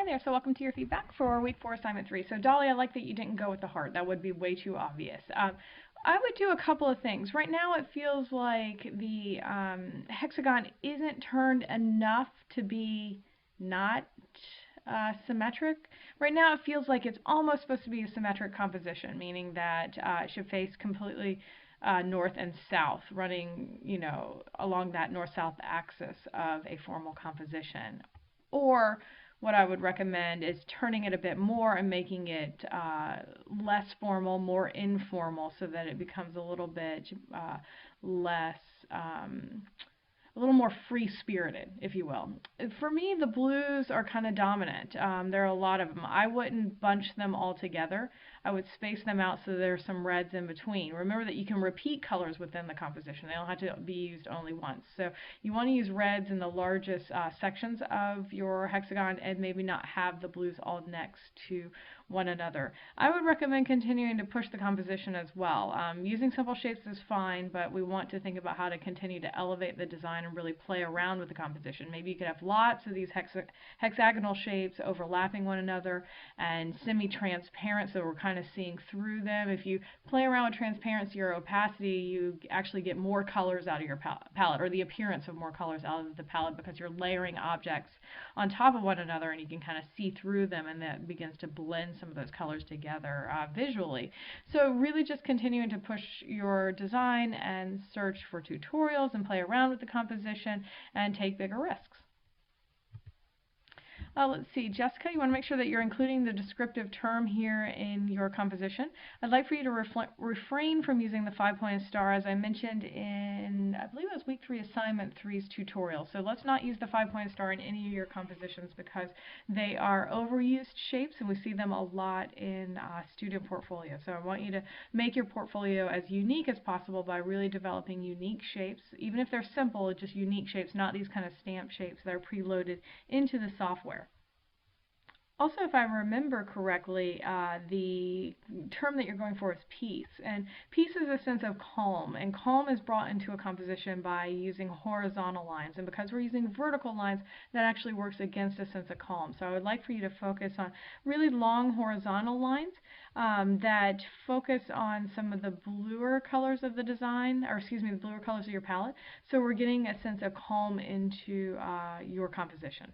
Hi there, so welcome to your feedback for week 4, assignment 3. So Dolly, I like that you didn't go with the heart. That would be way too obvious. I would do a couple of things. Right now it feels like the hexagon isn't turned enough to be not symmetric. Right now it feels like it's almost supposed to be a symmetric composition, meaning that it should face completely north and south, running, along that north-south axis of a formal composition. Or what I would recommend is turning it a bit more and making it less formal, more informal, so that it becomes a little bit less a little more free-spirited, if you will. For me, the blues are kind of dominant. There are a lot of them. I wouldn't bunch them all together. I would space them out so there's some reds in between. Remember that you can repeat colors within the composition. They don't have to be used only once. So you want to use reds in the largest sections of your hexagon and maybe not have the blues all next to one another. I would recommend continuing to push the composition as well. Using simple shapes is fine, but we want to think about how to continue to elevate the design and really play around with the composition. Maybe you could have lots of these hexagonal shapes overlapping one another and semi-transparent, so we're kind of seeing through them. If you play around with transparency or opacity, you actually get more colors out of your palette, or the appearance of more colors out of the palette, because you're layering objects on top of one another and you can kind of see through them, and that begins to blend some of those colors together visually. So really just continuing to push your design and search for tutorials and play around with the composition and take bigger risks. Let's see, Jessica, you want to make sure that you're including the descriptive term here in your composition. I'd like for you to refrain from using the 5-pointed star, as I mentioned in, I believe it was week 3, assignment 3's tutorial. So let's not use the 5-pointed star in any of your compositions, because they are overused shapes and we see them a lot in student portfolio. So I want you to make your portfolio as unique as possible by really developing unique shapes, even if they're simple, just unique shapes, not these kind of stamp shapes that are preloaded into the software. Also, if I remember correctly, the term that you're going for is peace. And peace is a sense of calm. And calm is brought into a composition by using horizontal lines. And because we're using vertical lines, that actually works against a sense of calm. So I would like for you to focus on really long horizontal lines that focus on some of the bluer colors of the design, or excuse me, the bluer colors of your palette. So we're getting a sense of calm into your composition.